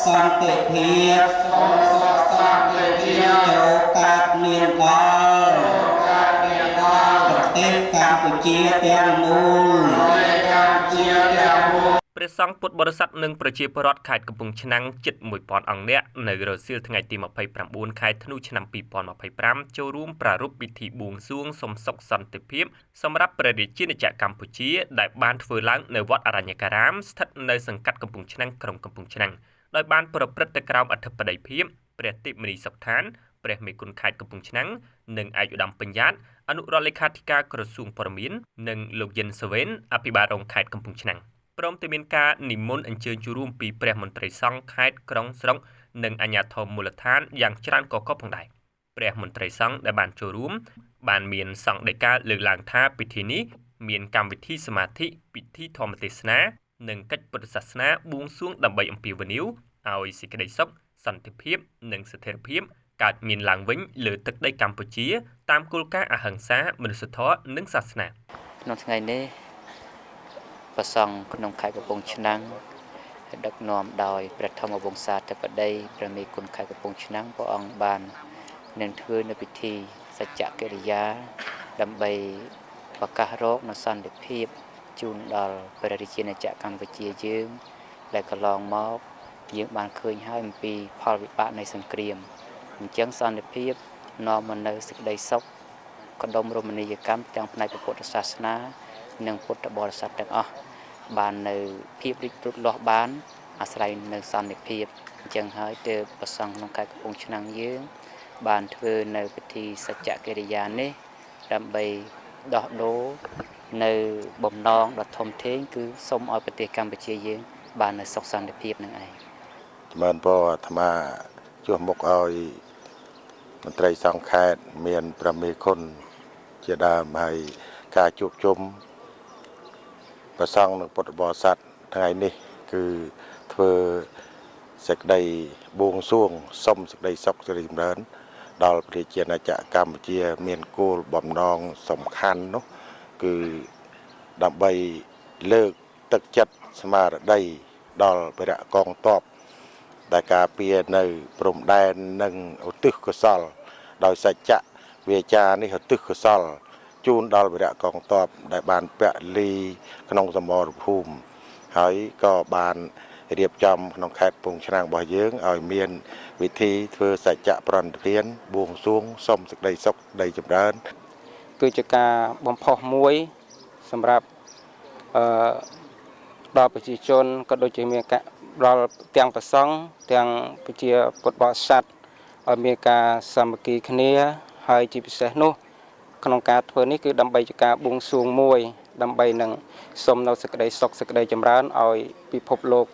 សន្តិភាពចូលកាត់មានដល់ប្រទេសកម្ពុជាទាំងមូលព្រះសង្ឃពុទ្ធបរិស័ទនិងប្រជាពលរដ្ឋខេត្តកំពង់ឆ្នាំងជិត 1000 អង្គនាក់នៅរសៀលថ្ងៃទី 29 ខែធ្នូឆ្នាំ 2025 ចូលរួមប្រារព្ធពិធីបួងសួងសុំសុខសន្តិភាពសម្រាប់ព្រះរាជាណាចក្រកម្ពុជាដែលបានធ្វើឡើងនៅវត្តអរញ្ញការាមស្ថិតនៅសង្កាត់កំពង់ឆ្នាំងក្រុងកំពង់ឆ្នាំងដោយបានប្រព្រឹត្តទៅក្រោមអធិបតីភាពព្រះទេពមុនីសុខឋានព្រះមេគុណខេត្តកំពង់ឆ្នាំងនិងឯកឧត្តមបញ្ញត្តិអនុរដ្ឋលេខាធិការក្រសួងព័ត៌មាននិងលោកយិនសាវេនអភិបាលរងខេត្តកំពង់ឆ្នាំងព្រមទាំងមានការនិមន្តអញ្ជើញចូលរួមពីព្រះមន្ត្រីសង្ឃខេត្តក្រុងស្រុកនិងអាជ្ញាធរមូលដ្ឋានយ៉ាងច្រើនកកកផងដែរព្រះមន្ត្រីសង្ឃដែលបានចូលរួមបានមានសង្ឃដីកាលើកឡើងថាពិធីនេះមានកម្មវិធីសមាធិពិធីធម្មទេសនានិងកិច្ចពុទ្ធសាសនាបួងសួងដើម្បីអំពាវនាវឲ្យសេចក្តីសុខសន្តិភាពនិងស្ថិរភាពកើតមានឡើងវិញលើទឹកដីកម្ពុជាតាមគោលការណ៍អហិង្សាមនុស្សធម៌និងសាសនាក្នុងថ្ងៃនេះព្រះសង្ឃក្នុងខេត្តកំពង់ឆ្នាំងដឹកនាំដោយព្រះធម្មវង្សាធិបតីព្រះមេគុណខេត្តកំពង់ឆ្នាំងព្រះអង្គបាននឹងធ្វើនៅពិធីសច្ចកិរិយាដើម្បីប្រកាសរកនូវសន្តិភាពជូនដល់ព្រះរាជាណាចក្រកម្ពុជាយើងដែលកន្លងមកយើងបានឃើញហើយអំពីផលវិបាកនៃសង្គ្រាមអញ្ចឹងសន្តិភាពនាំមកនូវសេចក្តីសុខកណ្ដុំរមណីយកម្មទាំងផ្នែកពុទ្ធសាសនានិងពុទ្ធបរិស័ទទាំងអស់បាននៅភាពរីកលូតលាស់បានអាស្រ័យនៅសន្តិភាពអញ្ចឹងហើយទើបព្រះសង្ឃក្នុងខេត្តកំពង់ឆ្នាំងយើងបានធ្វើនៅពិធីសច្ចកិរិយានេះដើម្បីដោះដូរនៅបំណងដ៏ធំធេងគឺសូមឲ្យប្រទេសកម្ពុជាយើងបាននៅសុខសន្តិភាពនឹងឯងជំរាបពរអាត្មាជួសមុខឲ្យមន្ត្រីសង្ឃខេត្តមានព្រះមេគុណជាដើមហើយការជួបជុំព្រះសង្ឃនិងពុទ្ធបរិស័ទថ្ងៃនេះគឺធ្វើសេចក្តីបួងសួងសុំសេចក្តីសុខសេរីចម្រើនដល់ព្រះរាជាណាចក្រកម្ពុជាមានគោលបំណងសំខាន់នោះគឺដើម្បីលើកទឹកចិត្តស្មារតីដល់ព្រះកងទ័ពដែលការពារនៅព្រំដែននិងឧទ្ទិសកុសលដោយសច្ចៈវាចានេះឧទ្ទិសកុសលជូនដល់វីរៈកងទ័ពដែលបានពលីក្នុងសមរភូមិហើយក៏បានរៀបចំក្នុងខេត្តកំពង់ឆ្នាំងរបស់យើងឲ្យមានវិធីធ្វើសច្ចៈប្រណិធានបួងសួងសុំសេចក្តីសុខដីចម្រើនគឺជាការបំផុសមួយសម្រាប់ដល់ប្រជាជនក៏ដូចជាមានការដល់ទាំងប្រសង់ទាំងប្រជាពុទ្ធបរិស័ទឲ្យមានការសាមគ្គីគ្នាហើយជាពិសេសនោះក្នុងការធ្វើនេះគឺដើម្បីជាការបួងសួងមួយដើម្បីនឹងសូមនៅសេចក្តីសុខសេចក្តីចម្រើនឲ្យពិភពលោក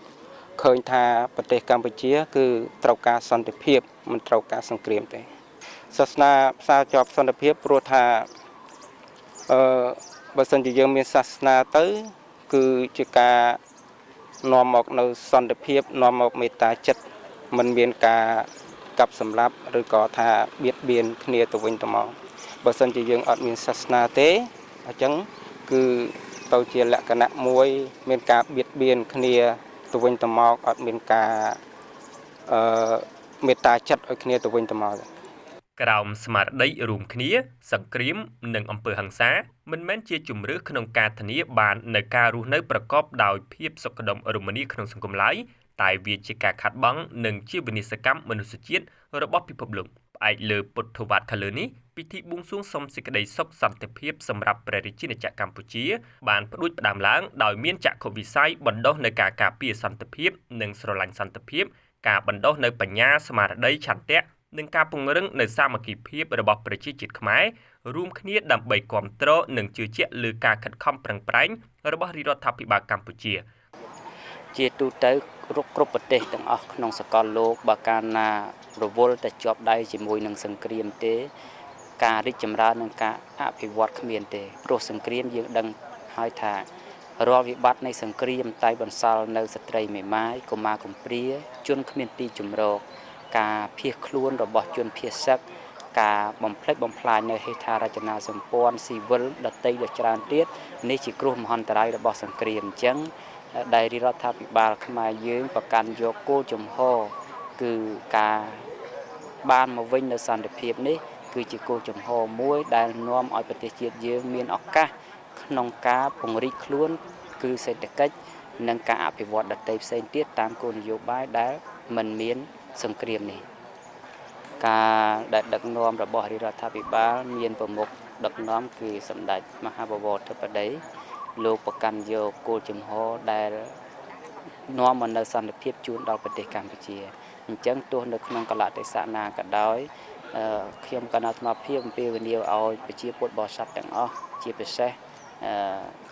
ឃើញថាប្រទេសកម្ពុជាគឺត្រូវការសន្តិភាពមិនត្រូវការសង្គ្រាមទេសាសនាផ្សារជាប់សន្តិភាពព្រោះថាបើសិនជាយើងមានសាសនាទៅគឺជាការនាំមកនៅសន្តិភាពនាំមកមេត្តាចិត្តមិនមានការកាប់សម្លាប់ឬក៏ថាបៀតបៀនគ្នាទៅវិញទៅមកបើសិនជាយើងអត់មានសាសនាទេអញ្ចឹងគឺទៅជាលក្ខណៈមួយមានការបៀតបៀនគ្នាទៅវិញទៅមកអត់មានការមេត្តាចិត្តឲ្យគ្នាទៅវិញទៅមកក្រោមស្មារតីរួមគ្នាសង្គ្រាមនិងអំពើហិង្សាមិនមែនជាជំរឿសក្នុងការធានាបាននៅការរស់នៅប្រកបដោយភាពសុខដុមរមនាក្នុងសង្គមឡើយតែវាជាការខាត់បងនិងជាវិនិស្សកម្មមនុស្សជាតិរបស់ពិភពលោកផ្អែកលើពុទ្ធវត្តខាងលើនេះពិធីបួងសួងសុំសេចក្តីសុខសន្តិភាពសម្រាប់ព្រះរាជាណាចក្រកម្ពុជាបានផ្ដួចផ្ដើមឡើងដោយមានចក្ខុវិស័យបណ្ដុះនៅការការពារសន្តិភាពនិងស្រឡាញ់សន្តិភាពការបណ្ដុះនៅបញ្ញាស្មារតីឆន្ទៈនិងការពង្រឹងនៅសាមគ្គីភាពរបស់ប្រជាជាតិខ្មែររួមគ្នាដើម្បីគាំទ្រនិងជឿជាក់លើការខិតខំប្រឹងប្រែងរបស់រាជរដ្ឋាភិបាលកម្ពុជាជាទូទៅគ្រប់ប្រទេសទាំងអស់ក្នុងសកលលោកបើកាលណារវល់តែជាប់ដៃជាមួយនឹងសង្គ្រាមទេការរីកចម្រើននិងការអភិវឌ្ឍគ្មានទេព្រោះសង្គ្រាមយើងដឹងហើយថារាល់វិបត្តិនៃសង្គ្រាមតែបន្សល់នៅស្ត្រីមេម៉ាយកុមារកំព្រាជនគ្មានទីជម្រកការភៀសខ្លួនរបស់ជនភៀសសឹកការបំផ្លិចបំផ្លាញនៅហេដ្ឋារចនាសម្ព័ន្ធស៊ីវិលដតីដ៏ច្រើនទៀតនេះជាគ្រោះមហន្តរាយរបស់សង្គ្រាមអញ្ចឹង ដែលរដ្ឋាភិបាលខ្មែរយើងប្រកាន់យកគោលជំហរគឺការបានមកវិញនៅសន្តិភាពនេះគឺជាគោលជំហរមួយដែលនាំឲ្យប្រទេសជាតិយើងមានឱកាសក្នុងការពង្រីកខ្លួនគឺសេដ្ឋកិច្ចនិងការអភិវឌ្ឍដទៃផ្សេងទៀតតាមគោលនយោបាយដែលមិនមានសង្គ្រាមនេះការដែលដឹកនាំរបស់រដ្ឋាភិបាលមានប្រមុខដឹកនាំគឺសម្ដេចមហាបវរធិបតីលោកប្រកាន់យកគោលជំហរដែលនាំមកនៅសន្តិភាពជូនដល់ប្រទេសកម្ពុជាអញ្ចឹងទោះនៅក្នុងកលៈទេសៈណាក៏ដោយខ្ញុំគណៈអាត្មាភាពអំពាវនាវឲ្យប្រជាពលរដ្ឋបរិស័ទទាំងអស់ជាពិសេស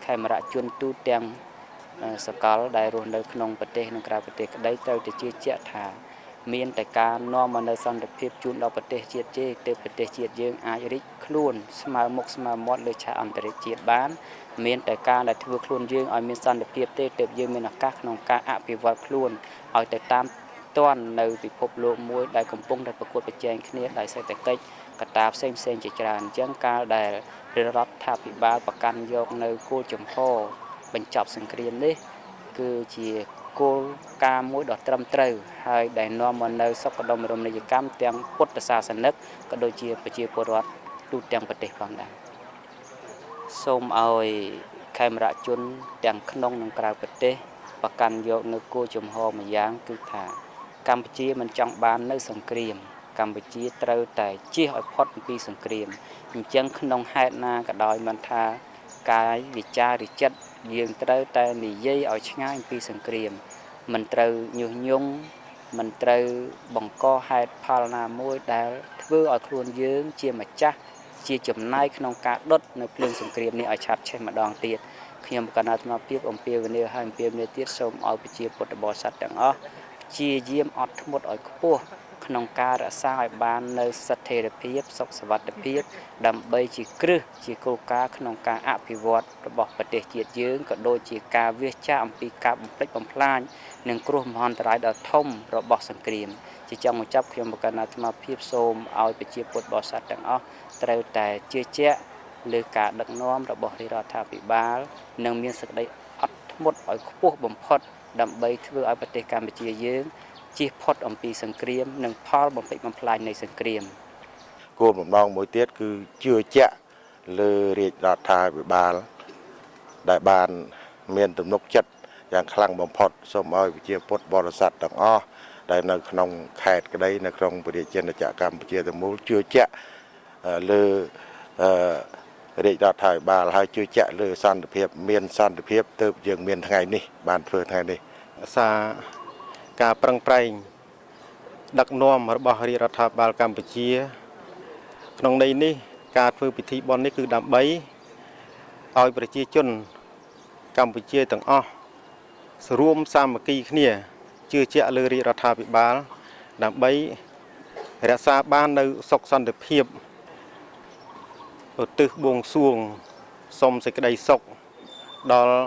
ខេមរៈជនទូទាំងសកលដែលរស់នៅក្នុងប្រទេសនិងក្រៅប្រទេសក្តីត្រូវតែជឿជាក់ថាមានតែការនាំមកនៅសន្តិភាពជូនដល់ប្រទេសជាតិទេទើបប្រទេសជាតិយើងអាចរីកខ្លួនស្មើមុខស្មើមាត់លើឆាកអន្តរជាតិបានមានតែការដែលធ្វើខ្លួនយើងឲ្យមានសន្តិភាពទេទើបយើងមានឱកាសក្នុងការអភិវឌ្ឍខ្លួនឲ្យទៅតាមទាន់នៅពិភពលោកមួយដែលកំពុងតែប្រកួតប្រជែងគ្នាដោយសេដ្ឋកិច្ចកត្តាផ្សេងជាច្រើនអញ្ចឹងកាលដែលរដ្ឋាភិបាលប្រកាន់យកនៅគោលជំហរបញ្ចប់សង្គ្រាមនេះគឺជាគោលការណ៍មួយដ៏ត្រឹមត្រូវហើយដែលនាំមកនៅសុខដុមរមណីយកម្មទាំងពុទ្ធសាសនិកក៏ដូចជាប្រជាពលរដ្ឋទូទាំងប្រទេសផងដែរសូមឲ្យខេមរៈជនទាំងក្នុងនិងក្រៅប្រទេសប្រកាន់យកនៅគោលជំហរមួយយ៉ាងគឺថាកម្ពុជាមិនចង់បាននៅសង្គ្រាមកម្ពុជាត្រូវតែជៀសឲ្យផុតពីសង្គ្រាមអញ្ចឹងក្នុងហេតុណាក៏ដោយមិនថាកាយវិចារចិត្តយើងត្រូវតែនិយាយឲ្យឆ្ងាយពីសង្គ្រាមមិនត្រូវញុះញង់មិនត្រូវបង្កហេតុផលណាមួយដែលធ្វើឲ្យខ្លួនយើងជាម្ចាស់ជាចំណាយក្នុងការដុតនៅភ្លើងសង្គ្រាមនេះឲ្យឆាប់ឆេះម្ដងទៀតខ្ញុំគណៈអាត្មាភាពអំពាវនាវហើយអំពាវនាវទៀតសូមឲ្យប្រជាពុទ្ធបរិស័ទទាំងអស់ព្យាយាមអត់ធ្មត់ឲ្យខ្ពស់ក្នុងការរក្សាឲ្យបាននៅស្ថិរភាពសុខសុវត្ថិភាពដើម្បីជាគ្រឹះជាគោលការណ៍ក្នុងការអភិវឌ្ឍរបស់ប្រទេសជាតិយើងក៏ដូចជាការវាសចាកអំពីការបំផ្លិចបំផ្លាញនិងគ្រោះមហន្តរាយដ៏ធំរបស់សង្គ្រាមជាចុងបញ្ចប់ខ្ញុំគណៈអាត្មាភាពសូមឲ្យប្រជាពុទ្ធបរិស័ទទាំងអស់ត្រូវតែជឿជាក់លើការដឹកនាំរបស់រដ្ឋាភិបាលនិងមានសេចក្តីអត់ធ្មត់ឲ្យខ្ពស់បំផុតដើម្បីធ្វើឲ្យប្រទេសកម្ពុជាយើងជៀសផុតអំពីសង្គ្រាមនិងផលបំផ្លិចបំផ្លាញនៃសង្គ្រាមគោលបំណងមួយទៀតគឺជឿជាក់លើរាជរដ្ឋាភិបាលដែលបានមានទំនុកចិត្តយ៉ាងខ្លាំងបំផុតសូមឲ្យប្រជាពុទ្ធបរិស័ទទាំងអស់ដែលនៅក្នុងខេត្តក្តីនៅក្នុងប្រជាជាតិកម្ពុជាទាំងមូលជឿជាក់លើរាជរដ្ឋាភិបាលហើយជឿជាក់លើសន្តិភាពមានសន្តិភាពទើបយើងមានថ្ងៃនេះបានធ្វើថ្ងៃនេះសារការប្រឹងប្រែងដឹកនាំរបស់រាជរដ្ឋាភិបាលកម្ពុជាក្នុងន័យនេះការធ្វើពិធីបុណ្យនេះគឺដើម្បីឲ្យប្រជាជនកម្ពុជាទាំងអស់រួមសាមគ្គីគ្នាជឿជាក់លើរាជរដ្ឋាភិបាលដើម្បីរក្សាបាននៅសុខសន្តិភាពឧទ្ទិសបួងសួងសូមសេចក្តីសុខដល់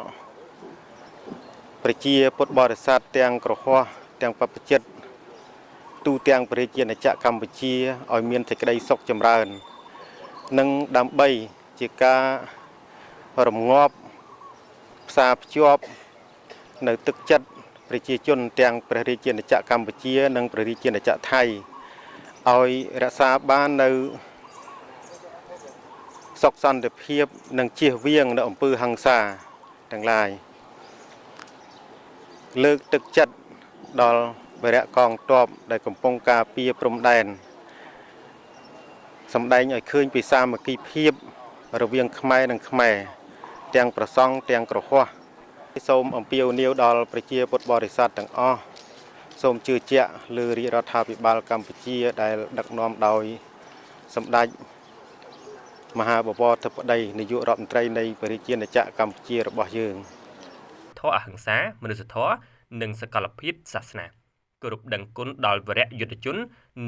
ប្រជាពុទ្ធបរិស័ទទាំងក្រហមទាំងបព្វជិតទូទាំងប្រជាជាតិកម្ពុជាឲ្យមានសេចក្តីសុខចម្រើននិងដើម្បីជាការរំងាប់ផ្សារភ្ជាប់នៅទឹកចិត្តប្រជាជនទាំងព្រះរាជាណាចក្រកម្ពុជានិងព្រះរាជាណាចក្រថៃឲ្យរក្សាបាននៅសុខសន្តិភាពនិងជៀសវាងនៅអំពើហិង្សាទាំងឡាយលើកទឹកចិត្តដល់វីរៈកងទ័ពដែលកំពុងការពារព្រំដែនសម្ដែងឲ្យឃើញពីសាមគ្គីភាពរវាងខ្មែរនិងខ្មែរទាំងប្រសង់ទាំងក្រហមសូមអំពាវនាវដល់ប្រជាពុទ្ធបរិស័ទទាំងអស់សូមជឿជាក់លើរាជរដ្ឋាភិបាលកម្ពុជាដែលដឹកនាំដោយសម្ដេចមហាបវរធិបតីនាយករដ្ឋមន្ត្រីនៃប្រជាជាតិកម្ពុជារបស់យើងធម៌អហិង្សាមនុស្សធម៌និងសកលភាពសាសនាគោរពដឹងគុណដល់វីរៈយុទ្ធជន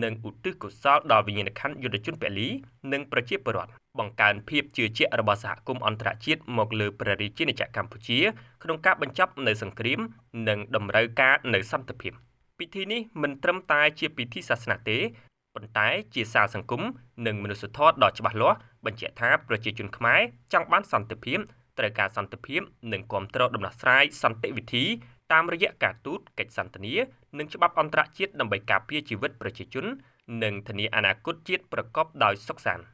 និងឧទ្ទិសកុសលដល់វិញ្ញាណក្ខន្ធយុទ្ធជនពលីនិងប្រជាពលរដ្ឋបង្កើនភាពជឿជាក់របស់សហគមន៍អន្តរជាតិមកលើព្រះរាជាណាចក្រកម្ពុជាក្នុងការបញ្ចប់នៅសង្គ្រាមនិងតម្រូវការនៅសន្តិភាពពិធីនេះមិនត្រឹមតែជាពិធីសាសនាទេប៉ុន្តែជាសារសង្គមនិងមនុស្សធម៌ដ៏ច្បាស់លាស់បញ្ជាក់ថាប្រជាជនខ្មែរចង់បានសន្តិភាព ត្រូវការសន្តិភាពនិងគាំទ្រដំណោះស្រាយសន្តិវិធីតាមរយៈការទូតកិច្ចសន្ទនានិងច្បាប់អន្តរជាតិដើម្បីការពារជីវិតប្រជាជននិងធានាអនាគតជាតិប្រកបដោយសុខសាន្ត